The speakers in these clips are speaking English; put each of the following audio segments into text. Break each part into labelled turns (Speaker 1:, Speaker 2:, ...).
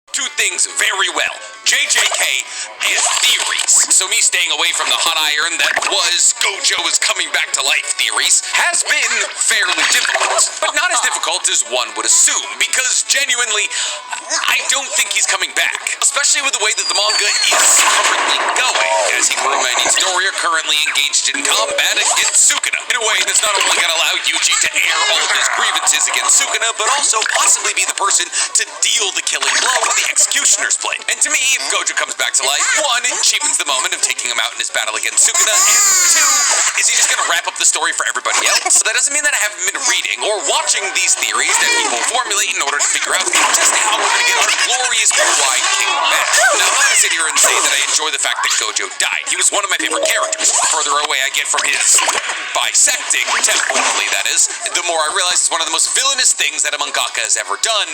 Speaker 1: Two things very well: JJK and theories. So me staying away from the hot iron that was Gojo is coming back to life theories has been fairly difficult, but not as difficult as one would assume, because genuinely, I don't think he's coming back, especially with the way that the manga is currently going, as Hikuru and Itadori are currently engaged in combat against Sukuna, in a way that's not only going to allow Yuji to air all of his grievances against Sukuna, but also possibly be the person to deal the killing blow with the Executioner's Blade. And to me, if Gojo comes back to life, one, it cheapens the moment of taking him out in his battle against Sukuna, and two, is he just going to wrap up the story for everybody else? That doesn't mean that I haven't been reading or watching these theories that people formulate in order to figure out just how we're going to get our glorious blue-eyed king back. Now, I'm not going to sit here and say that I enjoy the fact that Gojo died. He was one of my favorite characters. The further away I get from his bisecting, temporarily that is, the more I realize it's one of the most villainous things that a mangaka has ever done,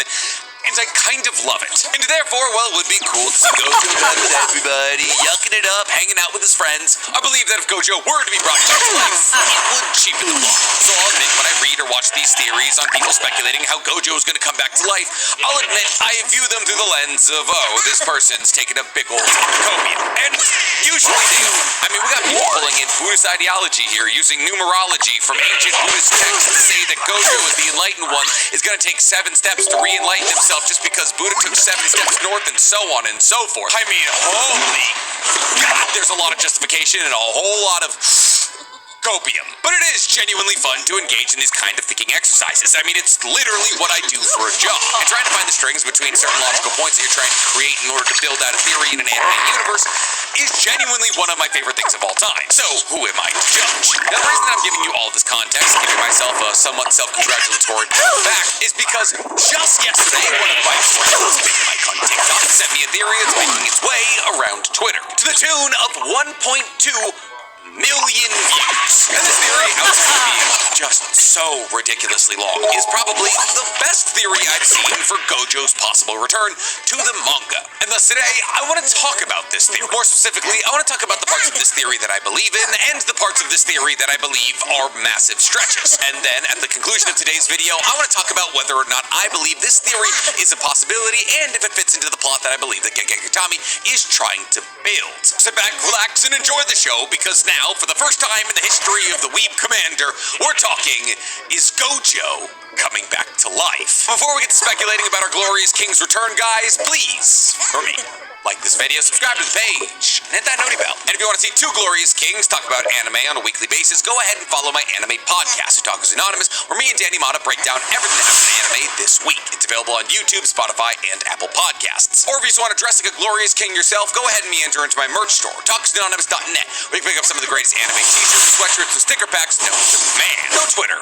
Speaker 1: and I kind of love it. And therefore, well, it would be cool to see Gojo back with everybody, yucking it up, hanging out with his friends. I believe that if Gojo were to be brought back to life, it would cheapen the plot. So I'll admit, when I read or watch these theories on people speculating how Gojo is going to come back to life, I'll admit I view them through the lens of, oh, this person's taking a big old copium. And usually they are. I mean, we got people pulling in Buddhist ideology here, using numerology from ancient Buddhist texts to say that Gojo, as the enlightened one, is going to take 7 steps to re-enlighten himself just because Buddha took 7 steps north and so on and so forth. I mean, holy God, there's a lot of justification and a whole lot of copium. But it is genuinely fun to engage in these kind of thinking exercises. I mean, it's literally what I do for a job. And trying to find the strings between certain logical points that you're trying to create in order to build out a theory in an anime universe is genuinely one of my favorite things of all time. So, who am I to judge? Now, the reason that I'm giving you all this context, giving myself a somewhat self-congratulatory back, is because just yesterday, one of my friends, Big Mike on TikTok, sent me a theory that's making its way around Twitter, to the tune of 1.2 million views. And this theory, outside of being just so ridiculously long, is probably the best theory I've seen for Gojo's possible return to the manga. And thus today, I want to talk about this theory. More specifically, I want to talk about the parts of this theory that I believe in, and the parts of this theory that I believe are massive stretches. And then, at the conclusion of today's video, I want to talk about whether or not I believe this theory is a possibility, and if it fits into the plot that I believe that JJK is trying to build. Sit back, relax, and enjoy the show, because now, for the first time in the history of the Weeb Commander, we're talking, is Gojo coming back to life? Before we get to speculating about our glorious king's return, guys, please, for me, like this video, subscribe to the page, and hit that noti bell. And if you want to see 2 glorious kings talk about anime on a weekly basis, go ahead and follow my anime podcast, Otaku's Anonymous, where me and Danny Mata break down everything that happens in anime this week. It's available on YouTube, Spotify, and Apple Podcasts. Or if you just want to dress like a glorious king yourself, go ahead and meander into my merch store, otakusanonymous.net, where you can pick up some of the greatest anime t-shirts, sweatshirts, and sticker packs known to man. No Twitter.